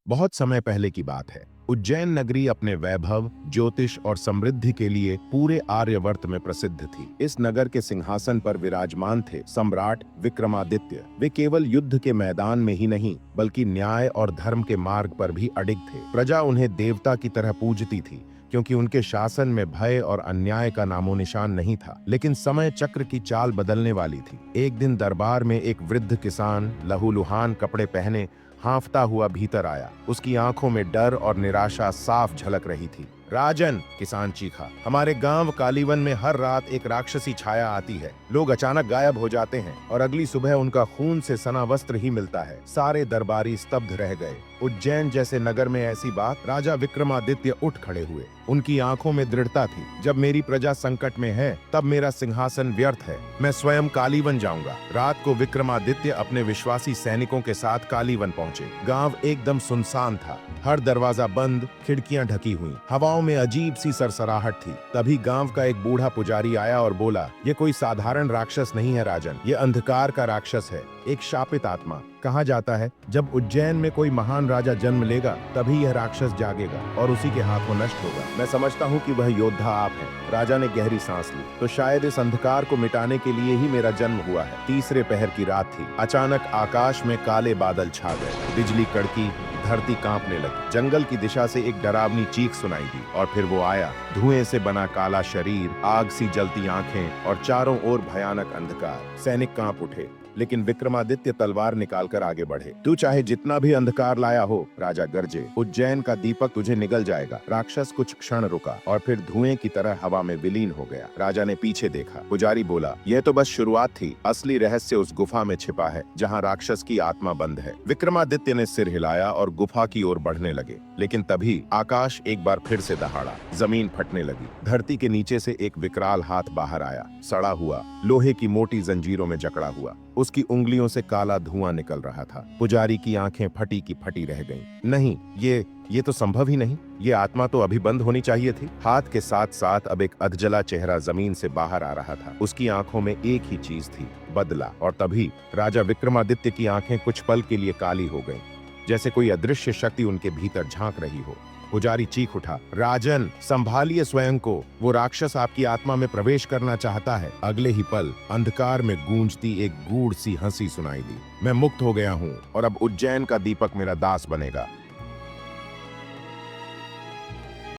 बहुत समय पहले की बात है। उज्जैन नगरी अपने वैभव, ज्योतिष और समृद्धि के लिए पूरे आर्यवर्त में प्रसिद्ध थी। इस नगर के सिंहासन पर विराजमान थे सम्राट विक्रमादित्य। वे केवल युद्ध के मैदान में ही नहीं, बल्कि न्याय और धर्म के मार्ग पर भी अडिग थे। प्रजा उन्हें देवता की तरह पूजती थी, क्योंकि उनके शासन में भय और अन्याय का नामो निशान नहीं था। लेकिन समय चक्र की चाल बदलने वाली थी। एक दिन दरबार में एक वृद्ध किसान लहूलुहान कपड़े पहने हांफता हुआ भीतर आया। उसकी आंखों में डर और निराशा साफ झलक रही थी। राजन, किसान चीखा, हमारे गांव कालीवन में हर रात एक राक्षसी छाया आती है। लोग अचानक गायब हो जाते हैं और अगली सुबह उनका खून से सना वस्त्र ही मिलता है। सारे दरबारी स्तब्ध रह गए। उज्जैन जैसे नगर में ऐसी बात? राजा विक्रमादित्य उठ खड़े हुए। उनकी आंखों में दृढ़ता थी। जब मेरी प्रजा संकट में है, तब मेरा सिंहासन व्यर्थ है। मैं स्वयं कालीवन जाऊंगा। रात को विक्रमादित्य अपने विश्वासी सैनिकों के साथ कालीवन पहुंचे। गांव एकदम सुनसान था। हर दरवाजा बंद, खिड़कियां ढकी हुई। हवाओं में अजीब सी सरसराहट थी। तभी गांव का एक बूढ़ा पुजारी आया और बोला, ये कोई साधारण राक्षस नहीं है राजन, ये अंधकार का राक्षस है, एक शापित आत्मा। कहा जाता है जब उज्जैन में कोई महान राजा जन्म लेगा, तभी यह राक्षस जागेगा और उसी के हाथों नष्ट होगा। मैं समझता हूँ कि वह योद्धा आप हैं। राजा ने गहरी सांस ली। तो शायद इस अंधकार को मिटाने के लिए ही मेरा जन्म हुआ है। तीसरे पहर की रात थी। अचानक आकाश में काले बादल छा गए। बिजली कड़की, धरती कांपने लगी। जंगल की दिशा से एक डरावनी चीख सुनाई दी और फिर वो आया। धुएं से बना काला शरीर, आग सी जलती आंखें और चारों ओर भयानक अंधकार। सैनिक कांप उठे, लेकिन विक्रमादित्य तलवार निकालकर आगे बढ़े। तू चाहे जितना भी अंधकार लाया हो, राजा गरजे, उज्जैन का दीपक तुझे निगल जाएगा। राक्षस कुछ क्षण रुका और फिर धुएं की तरह हवा में विलीन हो गया। राजा ने पीछे देखा। पुजारी बोला, यह तो बस शुरुआत थी। असली रहस्य उस गुफा में छिपा है, जहाँ राक्षस की आत्मा बंद है। विक्रमादित्य ने सिर हिलाया और गुफा की ओर बढ़ने लगे। लेकिन तभी आकाश एक बार फिर से दहाड़ा। जमीन फटने लगी। धरती के नीचे से एक विकराल हाथ बाहर आया, सड़ा हुआ, लोहे की मोटी जंजीरों में जकड़ा हुआ। उसकी उंगलियों से काला धुआं निकल रहा था। पुजारी की आंखें फटी की फटी रह गईं। नहीं, ये तो संभव ही नहीं। ये आत्मा तो अभी बंद होनी चाहिए थी। हाथ के साथ साथ अब एक अधजला चेहरा जमीन से बाहर आ रहा था। उसकी आंखों में एक ही चीज थी, बदला। और तभी राजा विक्रमादित्य की आंखें कुछ पल के लिए काली हो गईं, जैसे कोई अदृश्य शक्ति उनके भीतर झांक रही हो। पुजारी चीख उठा, राजन, संभालिए स्वयं को, वो राक्षस आपकी आत्मा में प्रवेश करना चाहता है। अगले ही पल अंधकार में गूंजती एक गूढ़ सी हंसी सुनाई दी। मैं मुक्त हो गया हूँ और अब उज्जैन का दीपक मेरा दास बनेगा।